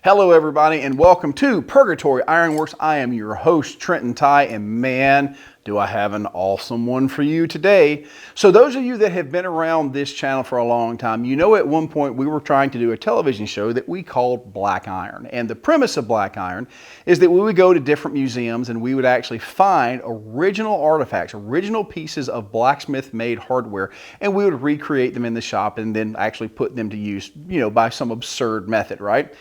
Hello everybody and welcome to Purgatory Ironworks. I am your host Trenton Ty, and man, do I have an awesome one for you today. So those of you that have been around this channel for a long time, you know at one point we were trying to do a television show that we called Black Iron. And the premise of Black Iron is that we would go to different museums and we would actually find original artifacts, original pieces of blacksmith made hardware, and we would recreate them in the shop and then actually put them to use, by some absurd method, right?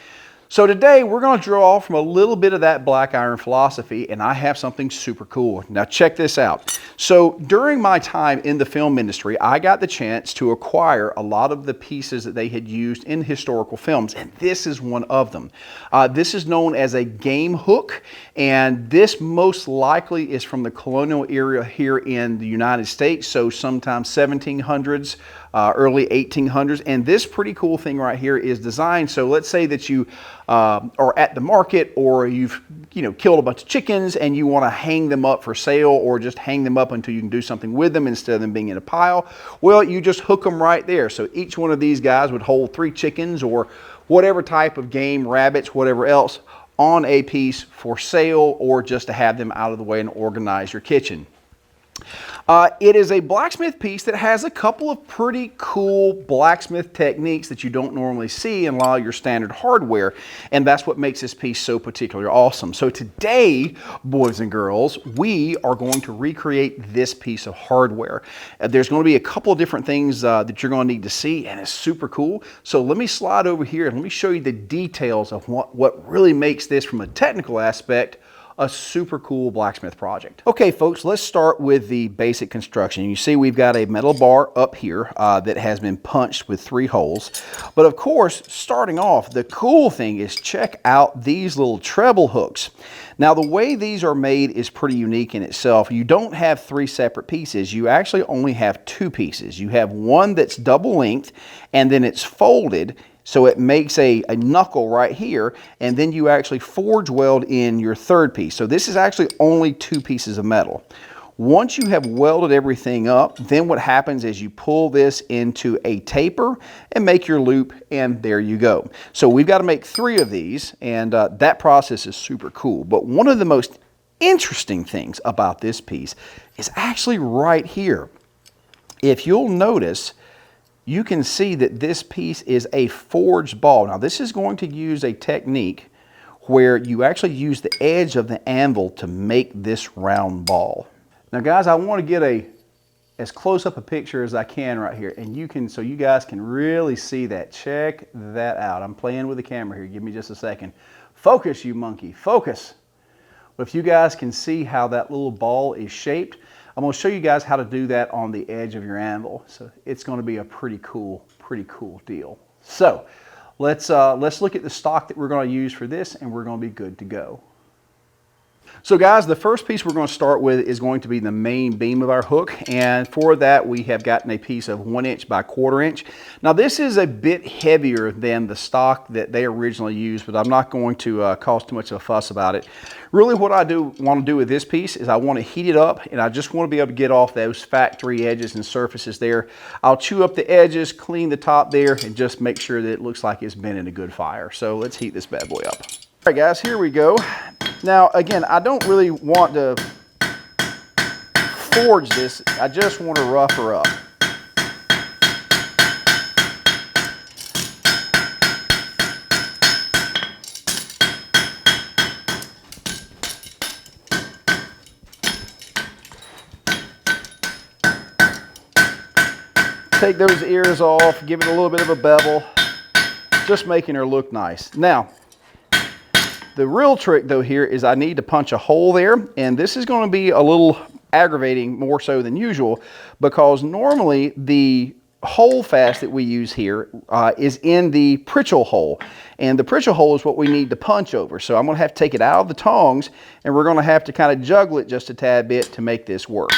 So today we're going to draw from a little bit of that Black Iron philosophy, and I have something super cool. Now check this out. So during my time in the film industry, I got the chance to acquire a lot of the pieces that they had used in historical films, and this is one of them. This is known as a game hook, and this most likely is from the colonial era here in the United States, so sometime 1700s. Early 1800s, and this pretty cool thing right here is designed so let's say that you are at the market, or you've killed a bunch of chickens and you want to hang them up for sale, or just hang them up until you can do something with them instead of them being in a pile. Well, you just hook them right there. So each one of these guys would hold 3 chickens or whatever type of game, rabbits, whatever else, on a piece for sale, or just to have them out of the way and organize your kitchen. It is a blacksmith piece that has a couple of pretty cool blacksmith techniques that you don't normally see in a lot of your standard hardware, and that's what makes this piece so particularly awesome. So today, boys and girls, we are going to recreate this piece of hardware. There's going to be a couple of different things that you're going to need to see, and it's super cool. So let me slide over here and let me show you the details of what really makes this, from a technical aspect, a super cool blacksmith project. Okay folks, let's start with the basic construction. You see we've got a metal bar up here that has been punched with 3 holes. But of course, starting off, the cool thing is check out these little treble hooks. Now the way these are made is pretty unique in itself. You don't have 3 separate pieces. You actually only have 2 pieces. You have one that's double length, and then it's folded, so it makes a knuckle right here, and then you actually forge weld in your 3rd piece. So this is actually only 2 pieces of metal. Once you have welded everything up, then what happens is you pull this into a taper and make your loop, and there you go. So we've got to make 3 of these, and that process is super cool. But one of the most interesting things about this piece is actually right here. If you'll notice, you can see that this piece is a forged ball. Now this is going to use a technique where you actually use the edge of the anvil to make this round ball. Now guys, I want to get as close up a picture as I can right here, and so you guys can really see that. Check that out. I'm playing with the camera here. Give me just a second. Focus, you monkey, focus. But if you guys can see how that little ball is shaped, I'm going to show you guys how to do that on the edge of your anvil. So it's going to be a pretty cool deal. So let's look at the stock that we're going to use for this, and we're going to be good to go. So guys, the first piece we're going to start with is going to be the main beam of our hook, and for that we have gotten a piece of 1 inch by 1/4 inch. Now this is a bit heavier than the stock that they originally used, but I'm not going to cause too much of a fuss about it. Really what I want to do with this piece is I want to heat it up, and I just want to be able to get off those factory edges and surfaces there. I'll chew up the edges, clean the top there, and just make sure that it looks like it's been in a good fire. So let's heat this bad boy up. All right guys, here we go. Now again, I don't really want to forge this, I just want to rough her up. Take those ears off, give it a little bit of a bevel, just making her look nice. Now, the real trick though here is I need to punch a hole there, and this is going to be a little aggravating, more so than usual, because normally the hole fast that we use here is in the Pritchell hole, and the Pritchell hole is what we need to punch over. So I'm going to have to take it out of the tongs, and we're going to have to kind of juggle it just a tad bit to make this work.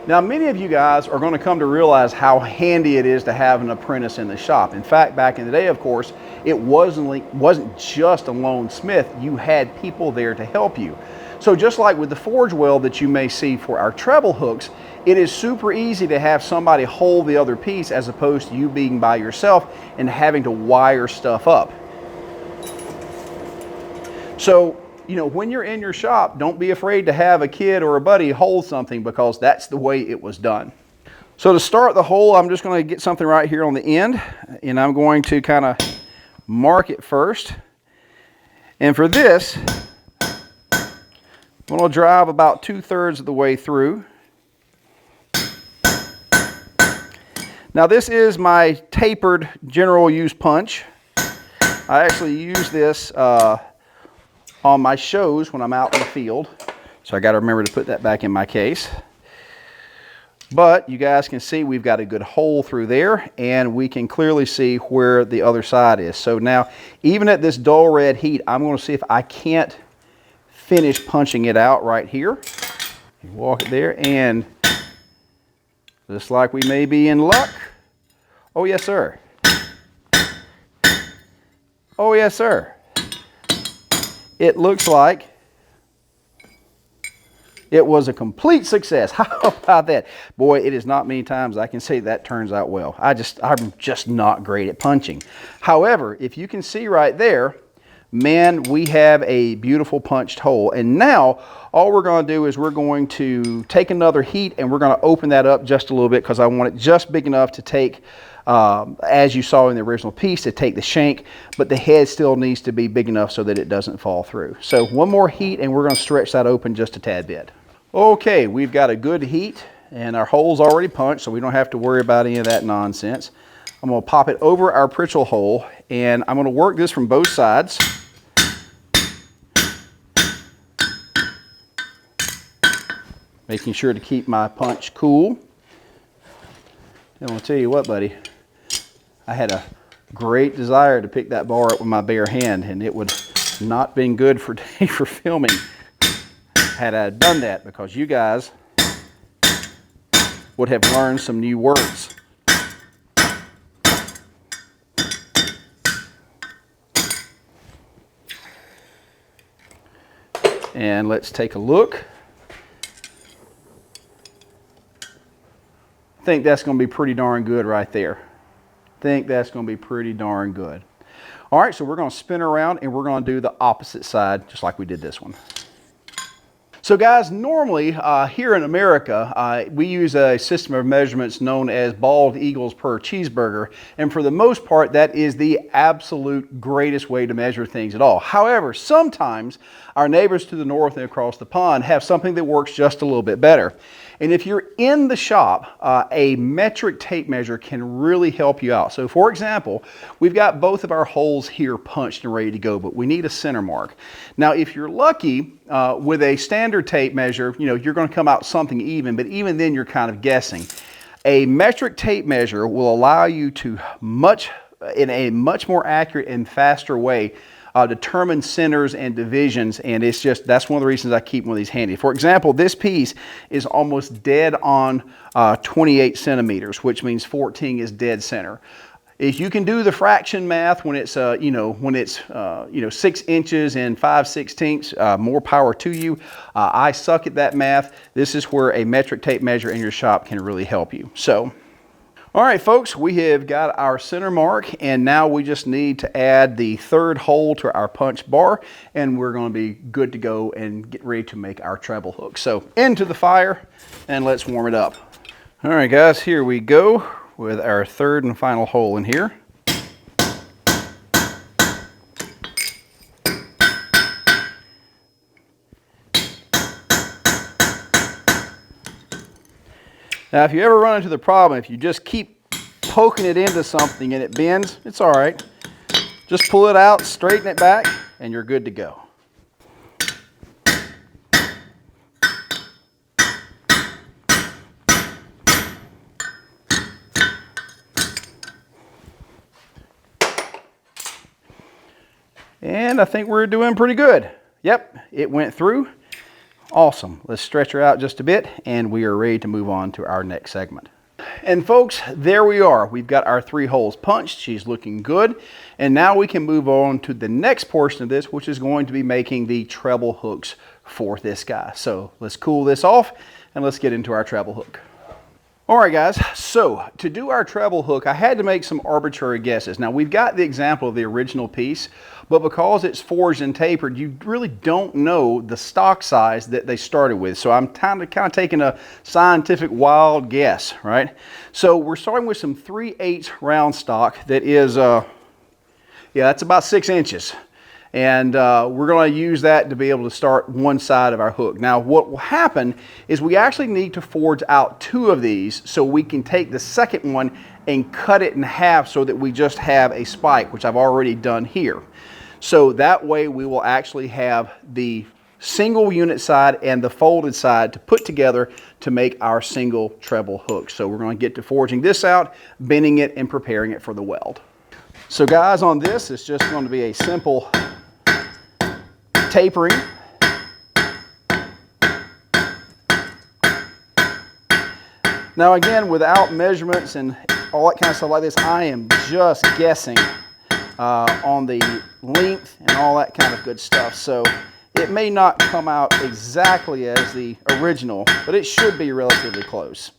Now, many of you guys are going to come to realize how handy it is to have an apprentice in the shop. In fact, back in the day, of course, it wasn't just a lone smith. You had people there to help you. So just like with the forge weld that you may see for our treble hooks, it is super easy to have somebody hold the other piece as opposed to you being by yourself and having to wire stuff up. So, you know, when you're in your shop, don't be afraid to have a kid or a buddy hold something, because that's the way it was done. So to start the hole, I'm just going to get something right here on the end, and I'm going to kind of mark it first. And for this, I'm going to drive about 2/3 of the way through. Now this is my tapered general use punch. I actually use this on my shows when I'm out in the field. So I got to remember to put that back in my case. But you guys can see we've got a good hole through there, and we can clearly see where the other side is. So now, even at this dull red heat, I'm going to see if I can't finish punching it out right here. You walk it there, and just like we may be in luck. Oh yes, sir. Oh yes, sir. It looks like it was a complete success. How about that? Boy, it is not many times I can say that turns out well. I'm just not great at punching. However, if you can see right there, man, we have a beautiful punched hole. And now all we're going to do is we're going to take another heat, and we're going to open that up just a little bit, because I want it just big enough to take, as you saw in the original piece, to take the shank, but the head still needs to be big enough so that it doesn't fall through. So one more heat, and we're going to stretch that open just a tad bit. Okay, we've got a good heat, and our hole's already punched, so we don't have to worry about any of that nonsense. I'm going to pop it over our Pritchell hole, and I'm going to work this from both sides. Making sure to keep my punch cool. And I'll tell you what, buddy, I had a great desire to pick that bar up with my bare hand, and it would not been good for filming had I done that, because you guys would have learned some new words. And let's take a look. I think that's going to be pretty darn good right there. I think that's going to be pretty darn good. All right, so we're going to spin around, and we're going to do the opposite side just like we did this one. So guys, normally here in America, we use a system of measurements known as bald eagles per cheeseburger. And for the most part, that is the absolute greatest way to measure things at all. However, sometimes our neighbors to the north and across the pond have something that works just a little bit better. And if you're in the shop, a metric tape measure can really help you out. So for example, we've got both of our holes here punched and ready to go, but we need a center mark. Now, if you're lucky, with a standard tape measure, you know, you're going to come out something even, but even then you're kind of guessing. A metric tape measure will allow you to in a much more accurate and faster way determine centers and divisions, and it's just, that's one of the reasons I keep one of these handy. For example, this piece is almost dead on 28 centimeters, which means 14 is dead center. If you can do the fraction math when it's 6 inches and 5/16, more power to you. I suck at that math. This is where a metric tape measure in your shop can really help you. So, all right, folks, we have got our center mark, and now we just need to add the third hole to our punch bar, and we're going to be good to go and get ready to make our treble hook. So into the fire, and let's warm it up. All right, guys, here we go with our third and final hole in here. Now, if you ever run into the problem, if you just keep poking it into something and it bends, it's all right. Just pull it out, straighten it back, and you're good to go. And I think we're doing pretty good. Yep, it went through. Awesome. Let's stretch her out just a bit, and we are ready to move on to our next segment. And folks, there we are. We've got our 3 holes punched. She's looking good. And now we can move on to the next portion of this, which is going to be making the treble hooks for this guy. So let's cool this off, and let's get into our treble hook. All right, guys, so to do our treble hook, I had to make some arbitrary guesses. Now, we've got the example of the original piece, but because it's forged and tapered, you really don't know the stock size that they started with. So I'm kind of taking a scientific wild guess, right? So we're starting with some 3/8 round stock that is, yeah, that's about 6 inches. And we're going to use that to be able to start one side of our hook. Now what will happen is we actually need to forge out 2 of these so we can take the second one and cut it in half so that we just have a spike, which I've already done here. So that way we will actually have the single unit side and the folded side to put together to make our single treble hook. So we're going to get to forging this out, bending it, and preparing it for the weld. So guys, on this, it's just going to be a simple tapering. Now again, without measurements and all that kind of stuff like this, I am just guessing on the length and all that kind of good stuff. So it may not come out exactly as the original, but it should be relatively close.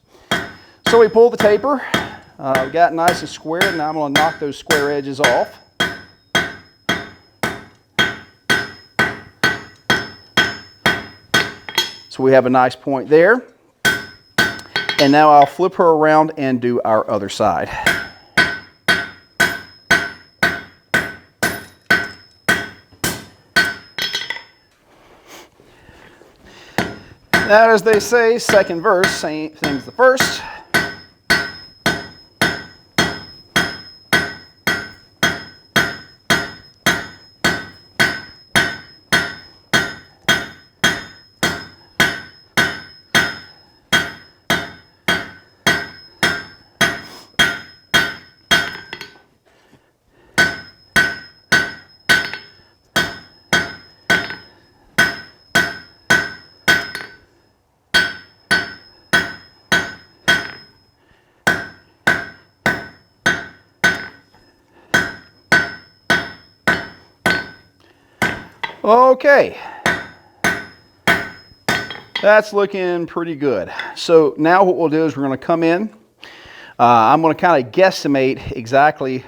So we pull the taper, we got it nice and square. Now I'm going to knock those square edges off. So we have a nice point there. And now I'll flip her around and do our other side. Now, as they say, second verse, same thing as the first. Okay, that's looking pretty good. So now what we'll do is we're going to come in. I'm going to kind of guesstimate exactly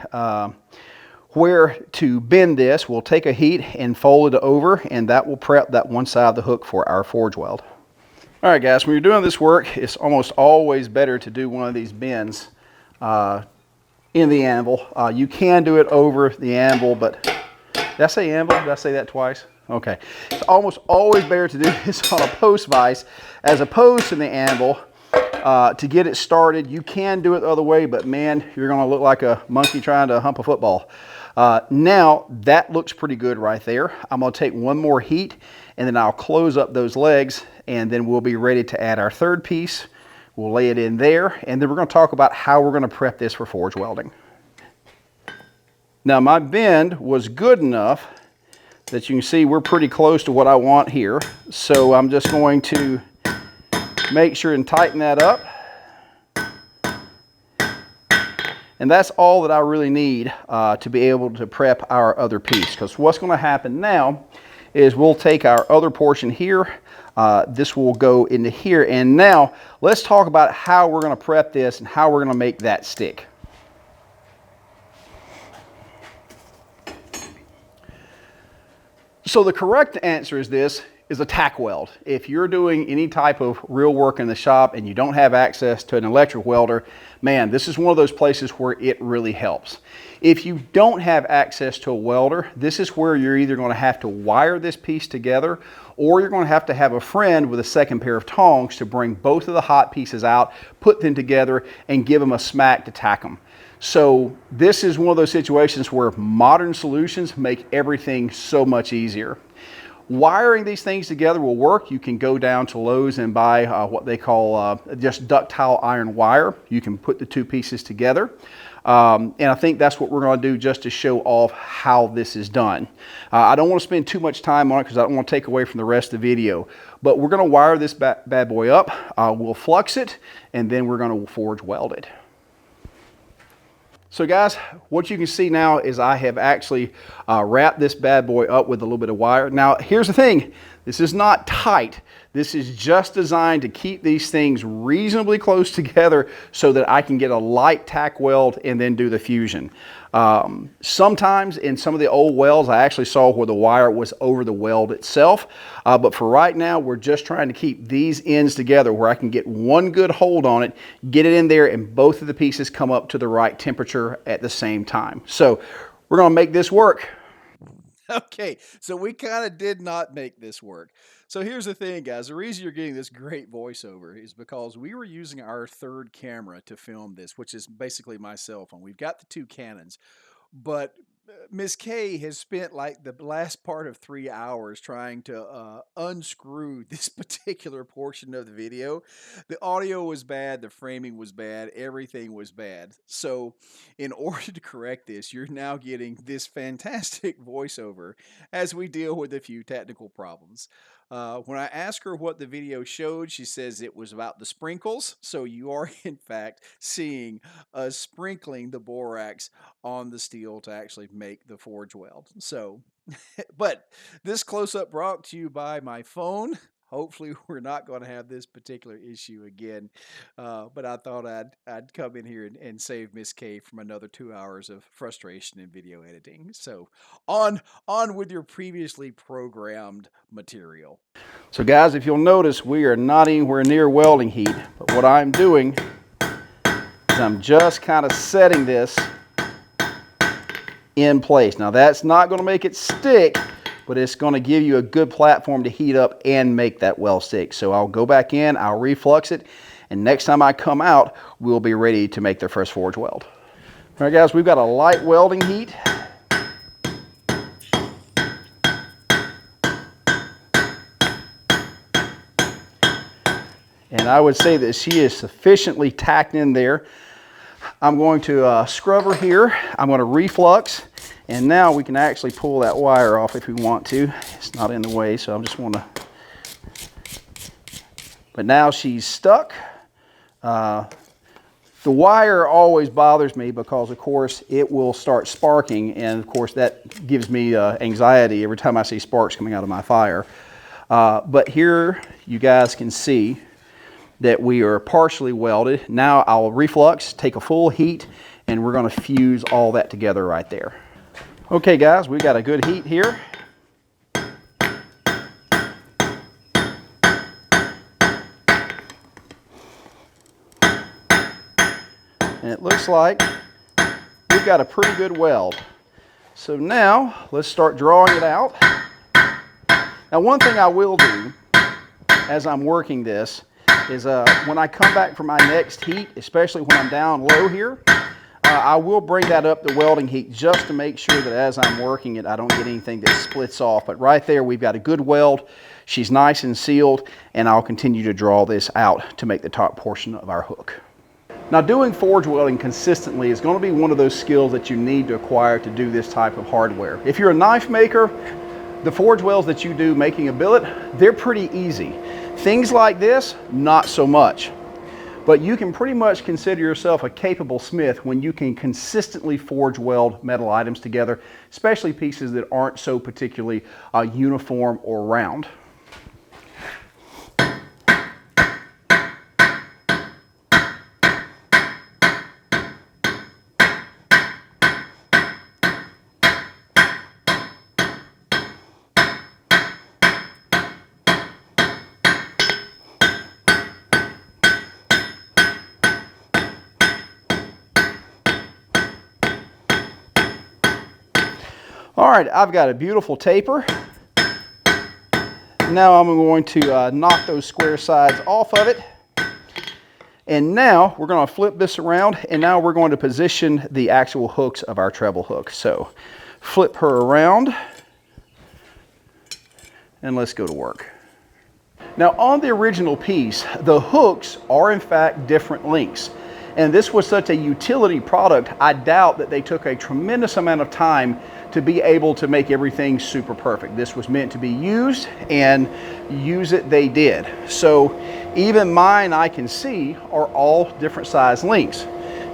where to bend this. We'll take a heat and fold it over, and that will prep that one side of the hook for our forge weld. All right, guys, when you're doing this work, it's almost always better to do one of these bends in the anvil. You can do it over the anvil, but did I say anvil? Did I say that twice? Okay. It's almost always better to do this on a post vise as opposed to the anvil to get it started. You can do it the other way, but man, you're going to look like a monkey trying to hump a football. Now, that looks pretty good right there. I'm going to take one more heat, and then I'll close up those legs, and then we'll be ready to add our third piece. We'll lay it in there, and then we're going to talk about how we're going to prep this for forge welding. Now my bend was good enough that you can see we're pretty close to what I want here. So I'm just going to make sure and tighten that up. And that's all that I really need to be able to prep our other piece. Because what's going to happen now is we'll take our other portion here. This will go into here. And now let's talk about how we're going to prep this and how we're going to make that stick. So the correct answer is this is a tack weld. If you're doing any type of real work in the shop and you don't have access to an electric welder, man, this is one of those places where it really helps. If you don't have access to a welder, this is where you're either going to have to wire this piece together, or you're going to have a friend with a second pair of tongs to bring both of the hot pieces out, put them together, and give them a smack to tack them. So this is one of those situations where modern solutions make everything so much easier. Wiring these things together will work. You can go down to Lowe's and buy what they call just ductile iron wire. You can put the two pieces together. And I think that's what we're going to do just to show off how this is done. I don't want to spend too much time on it because I don't want to take away from the rest of the video. But we're going to wire this bad boy up. We'll flux it, and then we're going to forge weld it. So guys, what you can see now is I have actually wrapped this bad boy up with a little bit of wire. Now, here's the thing. This is not tight. This is just designed to keep these things reasonably close together so that I can get a light tack weld and then do the fusion. Sometimes in some of the old welds, I actually saw where the wire was over the weld itself. But for right now, we're just trying to keep these ends together where I can get one good hold on it, get it in there, and both of the pieces come up to the right temperature at the same time. So we're going to make this work. Okay, so we kind of did not make this work. So here's the thing, guys. The reason you're getting this great voiceover is because we were using our third camera to film this, which is basically my cell phone. We've got the two Canons, but Miss K has spent like the last part of 3 hours trying to unscrew this particular portion of the video. The audio was bad, the framing was bad, everything was bad. So in order to correct this, you're now getting this fantastic voiceover as we deal with a few technical problems. When I asked her what the video showed, she says it was about the sprinkles. So you are, in fact, seeing us sprinkling the borax on the steel to actually make the forge weld. So, but this close-up brought to you by my phone. Hopefully, we're not going to have this particular issue again. But I thought I'd come in here and save Miss K from another 2 hours of frustration in video editing. So on with your previously programmed material. So guys, if you'll notice, we are not anywhere near welding heat. But what I'm doing is I'm just kind of setting this in place. Now that's not going to make it stick, but it's going to give you a good platform to heat up and make that weld stick. So I'll go back in, I'll reflux it, and next time I come out, we'll be ready to make the first forge weld. All right guys, we've got a light welding heat. And I would say that she is sufficiently tacked in there. I'm going to scrub her here. I'm going to reflux. And now we can actually pull that wire off if we want to. It's not in the way, so I just want to. But now she's stuck. The wire always bothers me because, of course, it will start sparking. And, of course, that gives me anxiety every time I see sparks coming out of my fire. But here you guys can see that we are partially welded. Now I'll reflux, take a full heat, and we're going to fuse all that together right there. Okay guys, we got a good heat here. And it looks like we've got a pretty good weld. So now let's start drawing it out. Now one thing I will do as I'm working this is when I come back from my next heat, especially when I'm down low here, I will bring that up to welding heat just to make sure that as I'm working it, I don't get anything that splits off. But right there, we've got a good weld. She's nice and sealed, and I'll continue to draw this out to make the top portion of our hook. Now, doing forge welding consistently is going to be one of those skills that you need to acquire to do this type of hardware. If you're a knife maker, the forge welds that you do making a billet, they're pretty easy. Things like this, not so much. But you can pretty much consider yourself a capable smith when you can consistently forge weld metal items together, especially pieces that aren't so particularly uniform or round. All right, I've got a beautiful taper. Now I'm going to knock those square sides off of it. And now we're going to flip this around, and now we're going to position the actual hooks of our treble hook. So flip her around, and let's go to work. Now on the original piece, the hooks are in fact different lengths. And this was such a utility product, I doubt that they took a tremendous amount of time to be able to make everything super perfect. This was meant to be used, and use it they did. So even mine, I can see, are all different size lengths.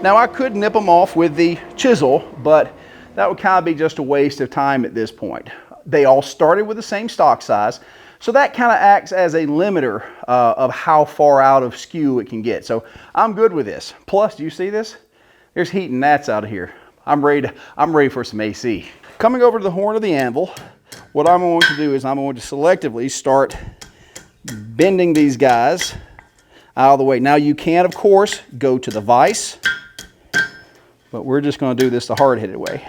Now I could nip them off with the chisel, but that would kind of be just a waste of time at this point. They all started with the same stock size, So that kind of acts as a limiter of how far out of skew it can get. So I'm good with this. Plus, do you see this? There's heat and gnats out of here. I'm ready for some AC. Coming over to the horn of the anvil, what I'm going to do is I'm going to selectively start bending these guys out of the way. Now you can, of course, go to the vise, but we're just going to do this the hard-headed way.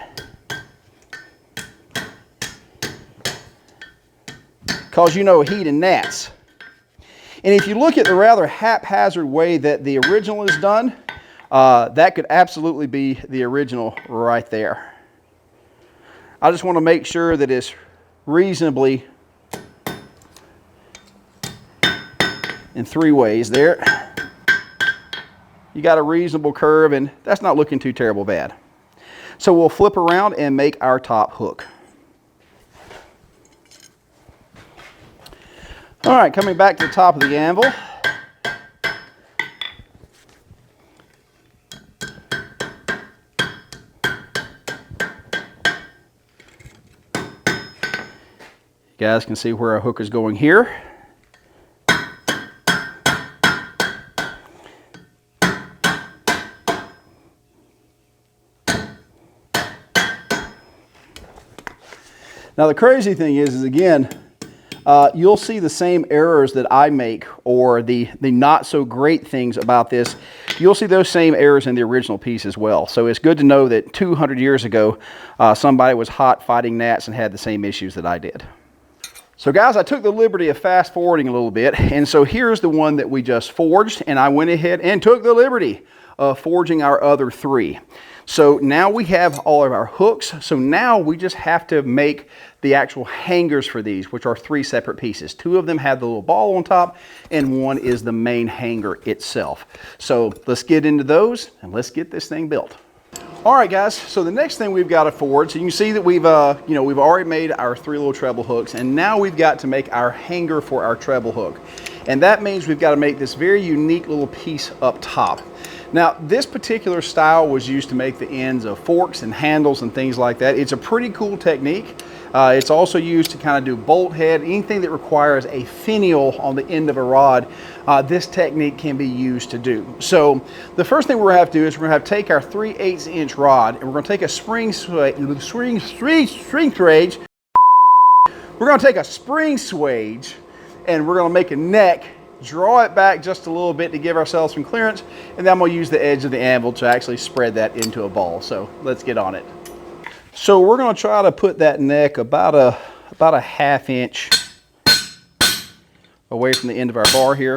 Because you know heat and gnats. And if you look at the rather haphazard way that the original is done, that could absolutely be the original right there. I just want to make sure that it's reasonably in 3 ways there. You got a reasonable curve, and that's not looking too terrible bad. So we'll flip around and make our top hook. All right, coming back to the top of the anvil. You guys can see where our hook is going here. Now the crazy thing is again, you'll see the same errors that I make, or the not so great things about this. You'll see those same errors in the original piece as well. So it's good to know that 200 years ago, somebody was hot fighting gnats and had the same issues that I did. So guys, I took the liberty of fast forwarding a little bit, and so here's the one that we just forged, and I went ahead and took the liberty of forging our other 3. So now we have all of our hooks. So now we just have to make the actual hangers for these, which are 3 separate pieces. 2 of them have the little ball on top, and 1 is the main hanger itself. So let's get into those and let's get this thing built. All right, guys. So the next thing we've got to forward. So you can see that we've already made our 3 little treble hooks, and now we've got to make our hanger for our treble hook, and that means we've got to make this very unique little piece up top. Now, this particular style was used to make the ends of forks and handles and things like that. It's a pretty cool technique. It's also used to kind of do bolt head, anything that requires a finial on the end of a rod. This technique can be used to do. So the first thing we're going to have to do is we're going to have to take our 3/8 inch rod, and we're going to take a spring swage. We're going to take a spring swage, and we're going to make a neck, draw it back just a little bit to give ourselves some clearance, and then I'm going to use the edge of the anvil to actually spread that into a ball. So let's get on it. So we're going to try to put that neck about a 1/2 inch away from the end of our bar here.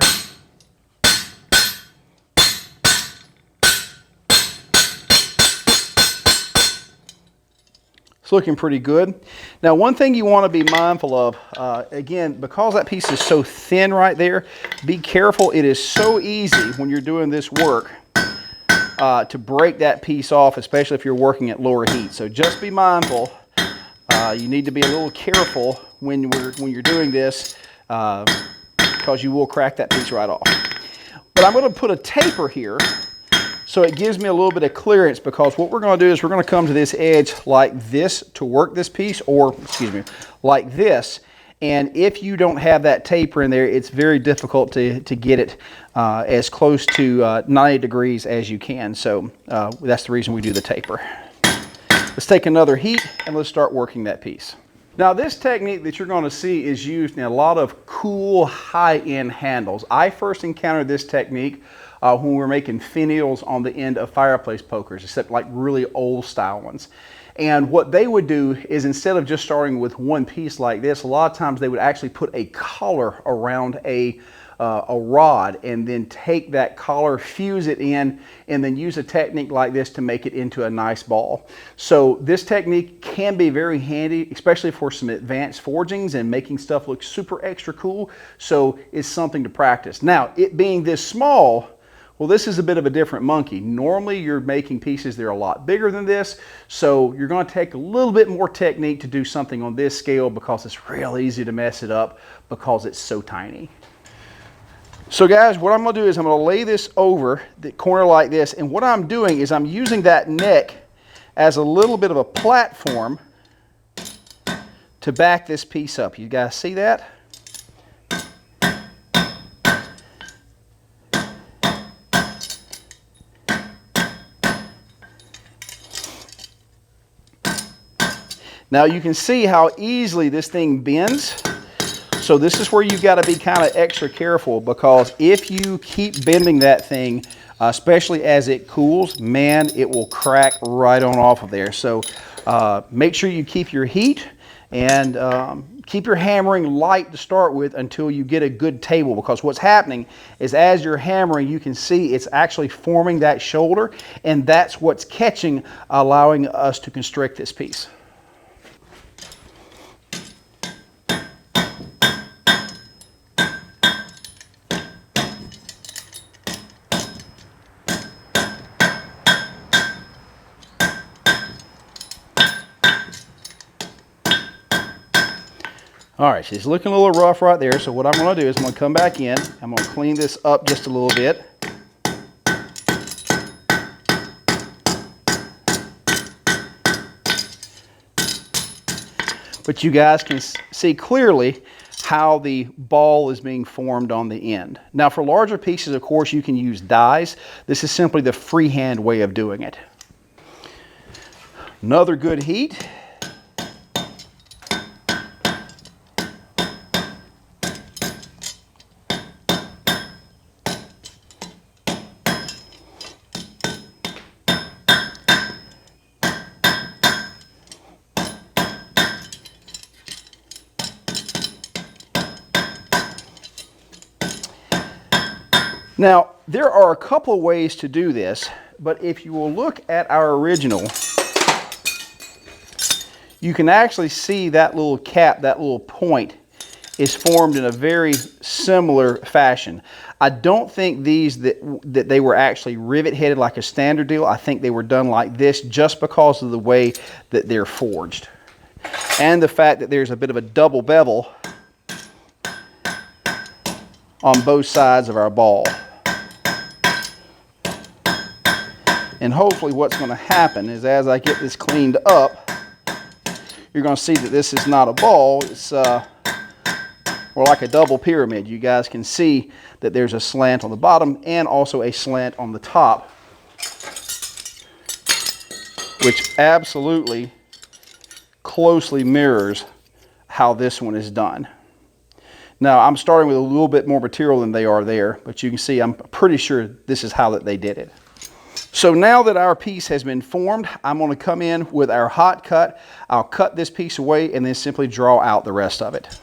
It's looking pretty good. Now, one thing you want to be mindful of, again, because that piece is so thin right there, be careful. It is so easy when you're doing this work to break that piece off, especially if you're working at lower heat. So just be mindful. You need to be a little careful when you're doing this, because you will crack that piece right off. But I'm going to put a taper here, so it gives me a little bit of clearance, because what we're going to do is we're going to come to this edge like this to work this piece, or excuse me, like this. And if you don't have that taper in there, it's very difficult to get it as close to 90 degrees as you can. So that's the reason we do the taper. Let's take another heat and let's start working that piece. Now, this technique that you're going to see is used in a lot of cool high-end handles. I first encountered this technique when we were making finials on the end of fireplace pokers, except like really old style ones. And what they would do is, instead of just starting with one piece like this, a lot of times they would actually put a collar around a rod, and then take that collar, fuse it in, and then use a technique like this to make it into a nice ball. So this technique can be very handy, especially for some advanced forgings and making stuff look super extra cool. So it's something to practice. Now, it being this small, well, this is a bit of a different monkey. Normally you're making pieces that are a lot bigger than this, so you're going to take a little bit more technique to do something on this scale, because it's real easy to mess it up because it's so tiny. So guys, what I'm going to do is I'm going to lay this over the corner like this, and what I'm doing is I'm using that neck as a little bit of a platform to back this piece up. You guys see that? Now you can see how easily this thing bends. So this is where you've got to be kind of extra careful, because if you keep bending that thing, especially as it cools, man, it will crack right on off of there. So make sure you keep your heat and keep your hammering light to start with until you get a good table, because what's happening is as you're hammering, you can see it's actually forming that shoulder, and that's what's catching, allowing us to constrict this piece. All right, she's looking a little rough right there, so what I'm going to do is I'm going to come back in. I'm going to clean this up just a little bit. But you guys can see clearly how the ball is being formed on the end. Now for larger pieces, of course, you can use dies. This is simply the freehand way of doing it. Another good heat. Now, there are a couple of ways to do this, but if you will look at our original, you can actually see that little cap, that little point, is formed in a very similar fashion. I don't think that they were actually rivet headed like a standard deal. I think they were done like this just because of the way that they're forged. And the fact that there's a bit of a double bevel on both sides of our ball. And hopefully what's going to happen is as I get this cleaned up, you're going to see that this is not a ball, it's more like a double pyramid. You guys can see that there's a slant on the bottom and also a slant on the top, which absolutely closely mirrors how this one is done. Now I'm starting with a little bit more material than they are there, but you can see I'm pretty sure this is how that they did it. So now that our piece has been formed, I'm going to come in with our hot cut. I'll cut this piece away and then simply draw out the rest of it.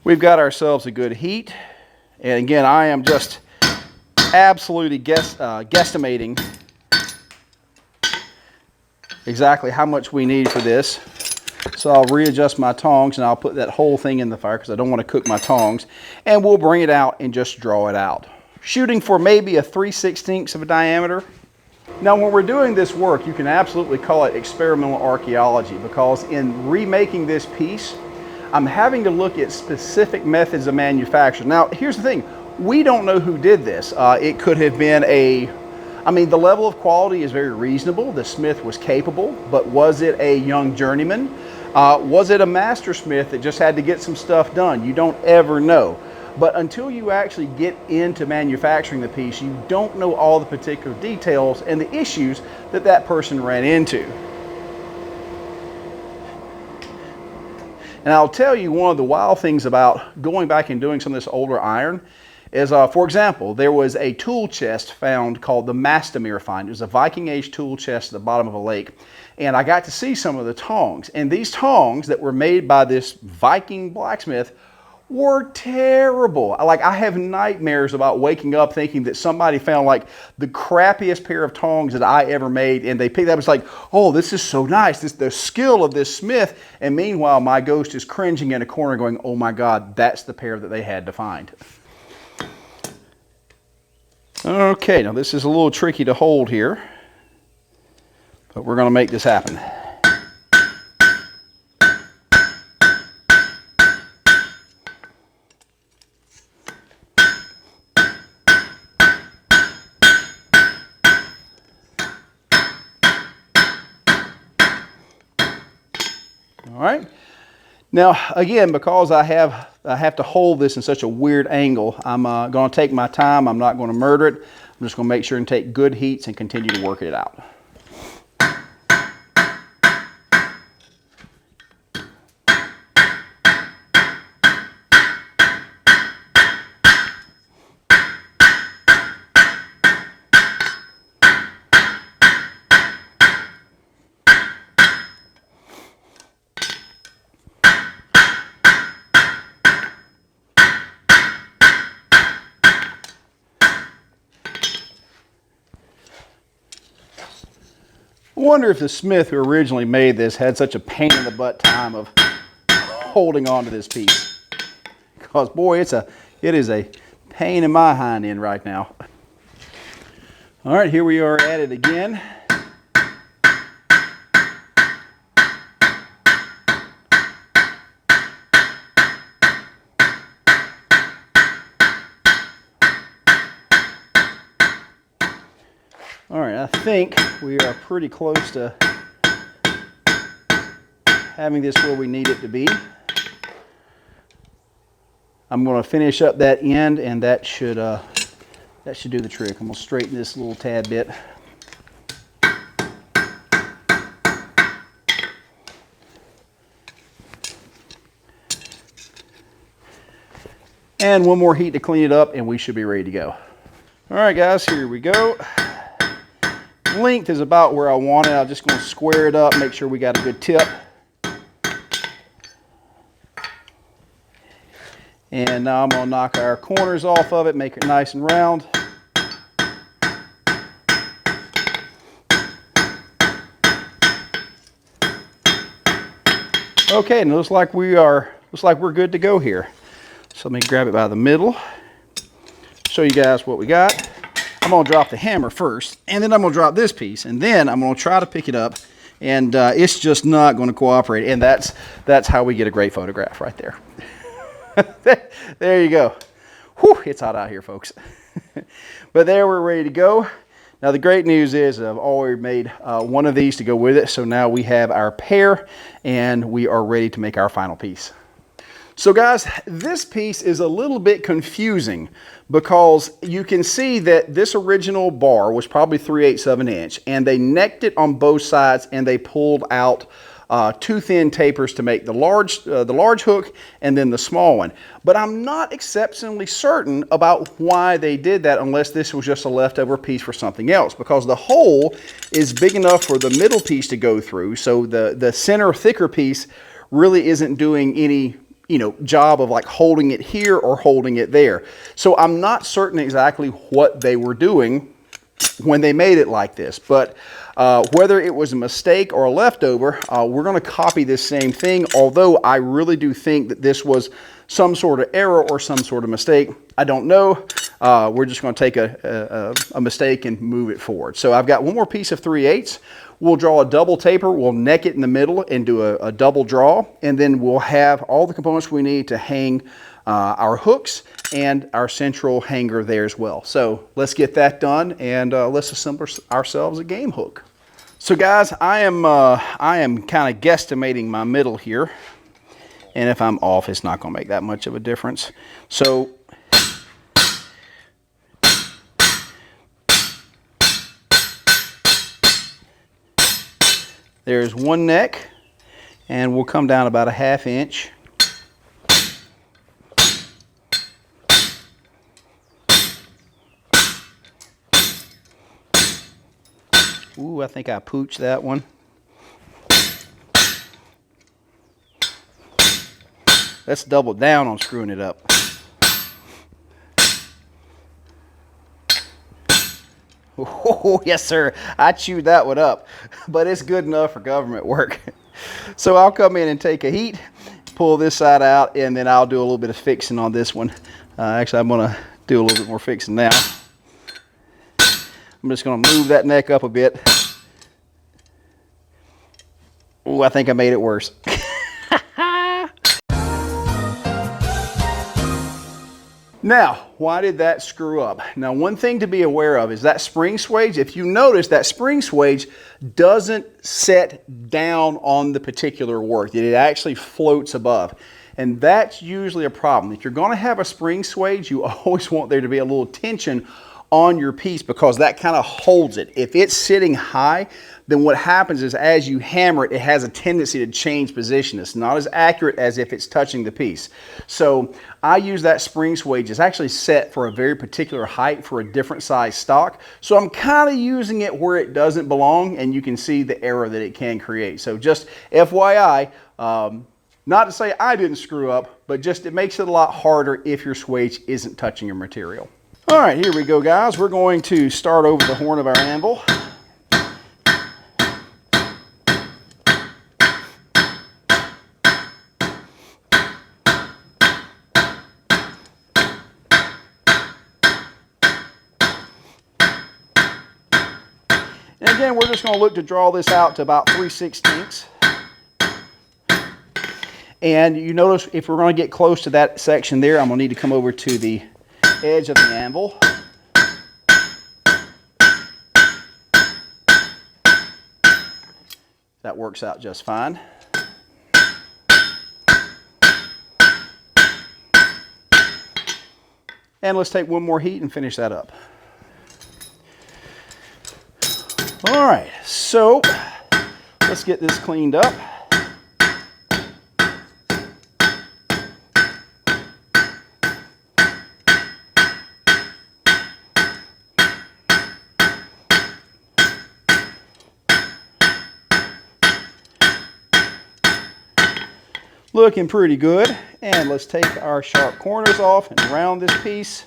We've got ourselves a good heat. And again, I am just absolutely guesstimating exactly how much we need for this. So I'll readjust my tongs and I'll put that whole thing in the fire because I don't want to cook my tongs. And we'll bring it out and just draw it out. Shooting for maybe a 3/16 of a diameter. Now when we're doing this work, you can absolutely call it experimental archaeology, because in remaking this piece, I'm having to look at specific methods of manufacture. Now here's the thing, we don't know who did this. It could have been the level of quality is very reasonable. The smith was capable, but was it a young journeyman? Was it a master smith that just had to get some stuff done? You don't ever know. But until you actually get into manufacturing the piece, you don't know all the particular details and the issues that that person ran into. And I'll tell you, one of the wild things about going back and doing some of this older iron is, for example, there was a tool chest found called the Mastemere find. It was a Viking Age tool chest at the bottom of a lake. And I got to see some of the tongs. And these tongs that were made by this Viking blacksmith were terrible. Like, I have nightmares about waking up thinking that somebody found like the crappiest pair of tongs that I ever made, and they picked up. It's like, oh, this is so nice, the skill of this smith. And meanwhile, my ghost is cringing in a corner going, oh my God, that's the pair that they had to find. Okay, now this is a little tricky to hold here, but we're going to make this happen. All right. Now, again, because I have to hold this in such a weird angle, I'm going to take my time. I'm not going to murder it. I'm just going to make sure and take good heats and continue to work it out. I wonder if the smith who originally made this had such a pain in the butt time of holding on to this piece. Because boy, it is a pain in my hind end right now. All right, here we are at it again. All right, I think we are pretty close to having this where we need it to be. I'm going to finish up that end, and that should do the trick. I'm going to straighten this a little tad bit. And one more heat to clean it up, and we should be ready to go. All right, guys, here we go. Length is about where I want it. I'm just going to square it up, make sure we got a good tip. And now I'm going to knock our corners off of it, make it nice and round. Okay, and it looks like we're good to go here. So let me grab it by the middle, show you guys what we got. I'm going to drop the hammer first, and then I'm going to drop this piece, and then I'm going to try to pick it up, and it's just not going to cooperate, and that's how we get a great photograph right there. There you go. Whew, it's hot out here, folks. But there, we're ready to go. Now the great news is I've already made one of these to go with it, so now we have our pair, and we are ready to make our final piece. So guys, this piece is a little bit confusing because you can see that this original bar was probably 3/8 of an inch, and they necked it on both sides, and they pulled out two thin tapers to make the large hook and then the small one. But I'm not exceptionally certain about why they did that unless this was just a leftover piece for something else, because the hole is big enough for the middle piece to go through, so the center thicker piece really isn't doing any job of like holding it here or holding it there. So I'm not certain exactly what they were doing when they made it like this, but whether it was a mistake or a leftover, we're going to copy this same thing, although I really do think that this was some sort of error or some sort of mistake. I don't know. We're just going to take a mistake and move it forward. So I've got one more piece of 3/8. We'll draw a double taper, we'll neck it in the middle and do a double draw, and then we'll have all the components we need to hang our hooks and our central hanger there as well. So let's get that done, and let's assemble ourselves a game hook. So guys, I am kind of guesstimating my middle here, and if I'm off, it's not going to make that much of a difference. So there's one neck, and we'll come down about a 1/2 inch. Ooh, I think I pooched that one. Let's double down on screwing it up. Oh, yes, sir. I chewed that one up, but it's good enough for government work. So I'll come in and take a heat, pull this side out, and then I'll do a little bit of fixing on this one. Actually, I'm going to do a little bit more fixing now. I'm just going to move that neck up a bit. Oh, I think I made it worse. Now, why did that screw up? Now, one thing to be aware of is that spring swage. If you notice, that spring swage doesn't set down on the particular work. It actually floats above. And that's usually a problem. If you're going to have a spring swage, you always want there to be a little tension on your piece because that kind of holds it. If it's sitting high, then what happens is as you hammer it, it has a tendency to change position. It's not as accurate as if it's touching the piece. So I use that spring swage. It's actually set for a very particular height for a different size stock. So I'm kind of using it where it doesn't belong, and you can see the error that it can create. So just FYI, not to say I didn't screw up, but just it makes it a lot harder if your swage isn't touching your material. All right, here we go, guys. We're going to start over the horn of our anvil. And again, we're just going to look to draw this out to about 3/16. And you notice if we're going to get close to that section there, I'm going to need to come over to the edge of the anvil. That works out just fine. And let's take one more heat and finish that up. All right, so let's get this cleaned up. Looking pretty good. And let's take our sharp corners off and round this piece.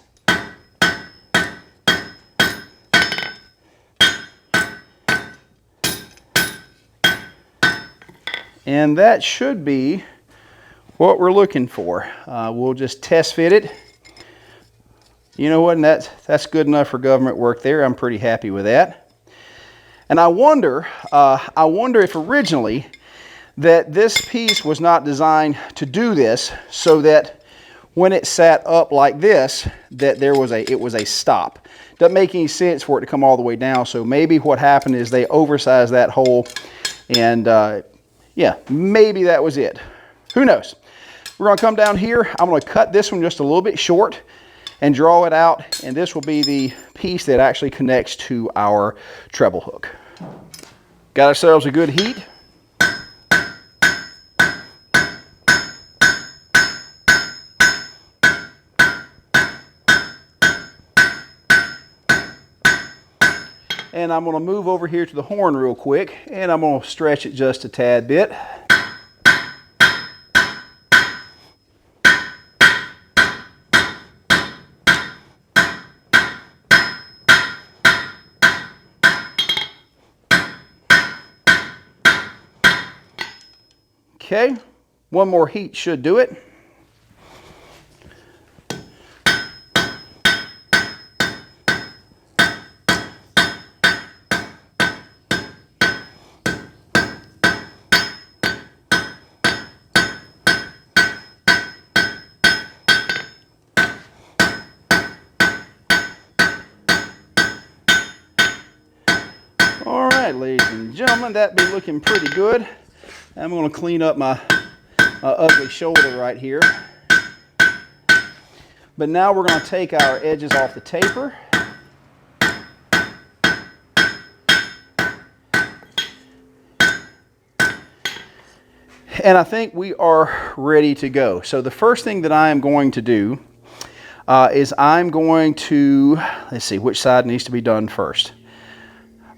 And that should be what we're looking for. We'll just test fit it. You know what, and that's good enough for government work there. I'm pretty happy with that. And I wonder if originally that this piece was not designed to do this, so that when it sat up like this, that it was a stop. Doesn't make any sense for it to come all the way down. So maybe what happened is they oversized that hole, and yeah, maybe that was it. Who knows? We're going to come down here. I'm going to cut this one just a little bit short and draw it out, and this will be the piece that actually connects to our treble hook. Got ourselves a good heat. And I'm going to move over here to the horn real quick, and I'm going to stretch it just a tad bit. Okay, one more heat should do it. All right, ladies and gentlemen, that be looking pretty good. I'm going to clean up my ugly shoulder right here. But now we're going to take our edges off the taper. And I think we are ready to go. So the first thing that I am going to do is I'm going to, let's see, which side needs to be done first.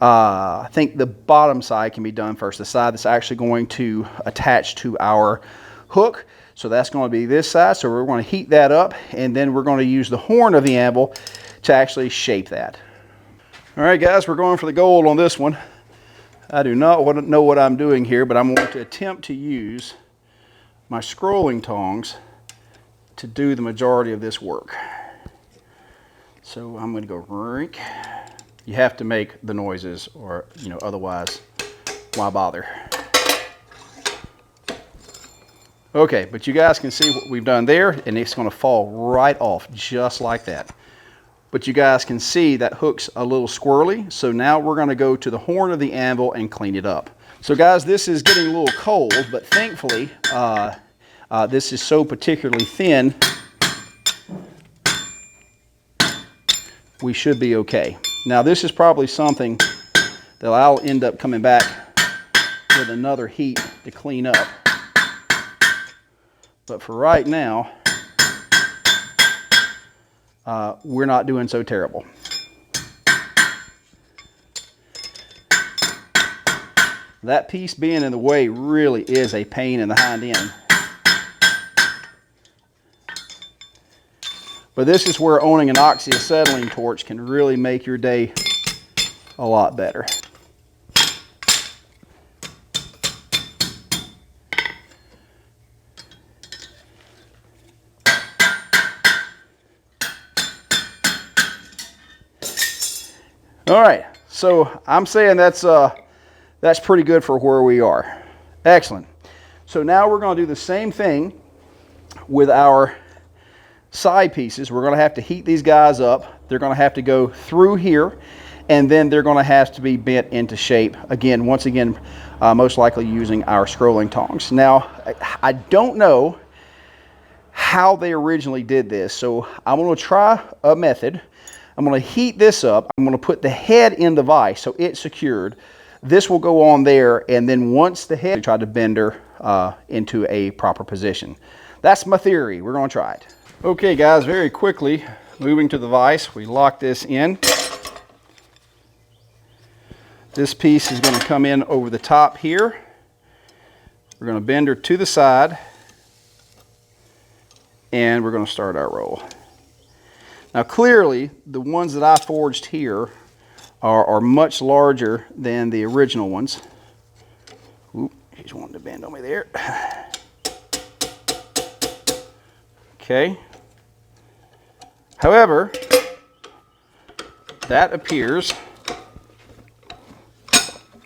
I think the bottom side can be done first, the side that's actually going to attach to our hook. So that's going to be this side. So we're going to heat that up, and then we're going to use the horn of the anvil to actually shape that. All right, guys, we're going for the gold on this one. I do not know what I'm doing here, but I'm going to attempt to use my scrolling tongs to do the majority of this work. So I'm going to go rink. You have to make the noises, or otherwise, why bother? Okay, but you guys can see what we've done there, and it's going to fall right off just like that. But you guys can see that hook's a little squirrely, so now we're going to go to the horn of the anvil and clean it up. So guys, this is getting a little cold, but thankfully this is so particularly thin, we should be okay. Now this is probably something that I'll end up coming back with another heat to clean up. But for right now, we're not doing so terrible. That piece being in the way really is a pain in the hind end. But this is where owning an oxyacetylene torch can really make your day a lot better. All right, So I'm saying that's pretty good for where we are. Excellent. So now we're going to do the same thing with our side pieces. We're going to have to heat these guys up. They're going to have to go through here, and then they're going to have to be bent into shape. Again, once again, most likely using our scrolling tongs. Now, I don't know how they originally did this, so I'm going to try a method. I'm going to heat this up. I'm going to put the head in the vise so it's secured. This will go on there, and then once the head, try to bend her into a proper position. That's my theory. We're going to try it. Okay, guys, very quickly, moving to the vise, we lock this in. This piece is going to come in over the top here. We're going to bend her to the side, and we're going to start our roll. Now, clearly, the ones that I forged here are much larger than the original ones. Oop, he's wanting to bend on me there. Okay. However, that appears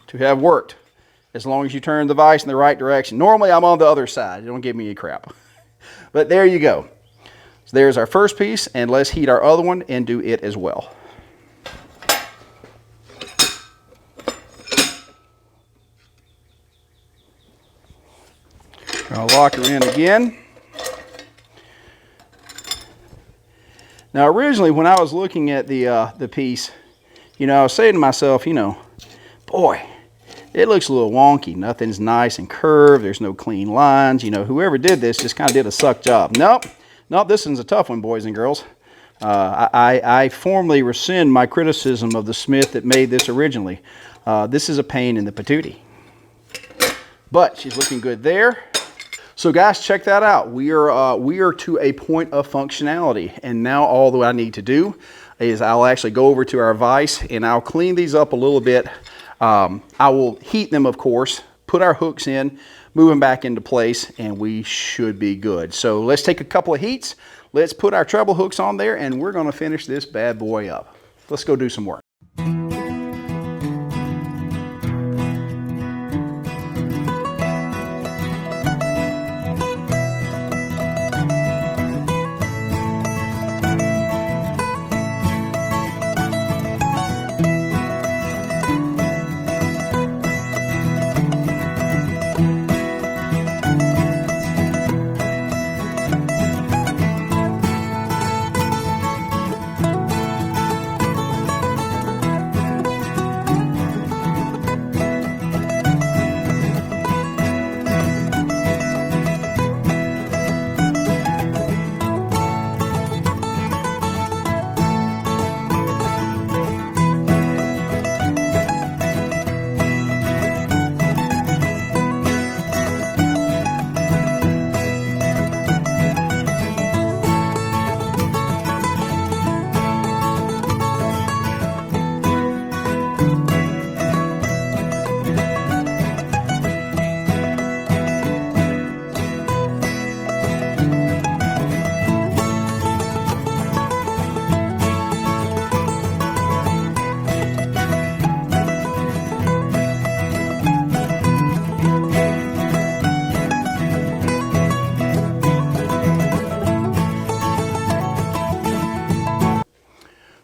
to have worked as long as you turn the vise in the right direction. Normally, I'm on the other side. Don't give me any crap. But there you go. So there's our first piece, and let's heat our other one and do it as well. I'll lock her in again. Now, originally, when I was looking at the piece, I was saying to myself, boy, it looks a little wonky. Nothing's nice and curved. There's no clean lines. Whoever did this just kind of did a suck job. Nope, this one's a tough one, boys and girls. I formally rescind my criticism of the smith that made this originally. This is a pain in the patootie. But she's looking good there. So guys, check that out. We are to a point of functionality, and now all that I need to do is I'll actually go over to our vise and I'll clean these up a little bit. I will heat them, of course, put our hooks in, move them back into place, and we should be good. So let's take a couple of heats. Let's put our treble hooks on there, and we're going to finish this bad boy up. Let's go do some work.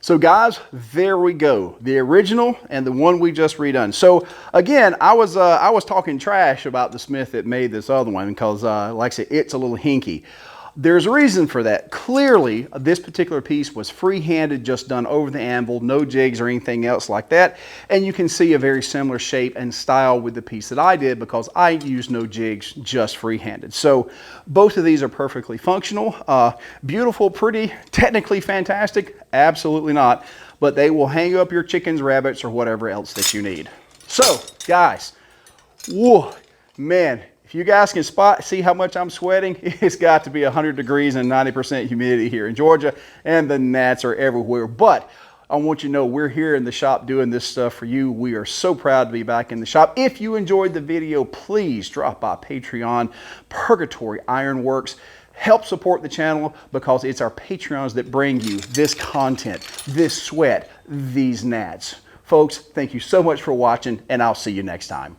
So guys, there we go. The original and the one we just redone. So again, I was talking trash about the smith that made this other one because like I said, it's a little hinky. There's a reason for that. Clearly, this particular piece was free-handed, just done over the anvil, no jigs or anything else like that. And you can see a very similar shape and style with the piece that I did because I used no jigs, just free-handed. So both of these are perfectly functional, beautiful, pretty, technically fantastic. Absolutely not. But they will hang up your chickens, rabbits, or whatever else that you need. So, guys, whoa, man. If you guys can see how much I'm sweating, it's got to be 100 degrees and 90% humidity here in Georgia, and the gnats are everywhere. But I want you to know we're here in the shop doing this stuff for you. We are so proud to be back in the shop. If you enjoyed the video, please drop by Patreon, Purgatory Ironworks. Help support the channel because it's our Patreons that bring you this content, this sweat, these gnats. Folks, thank you so much for watching, and I'll see you next time.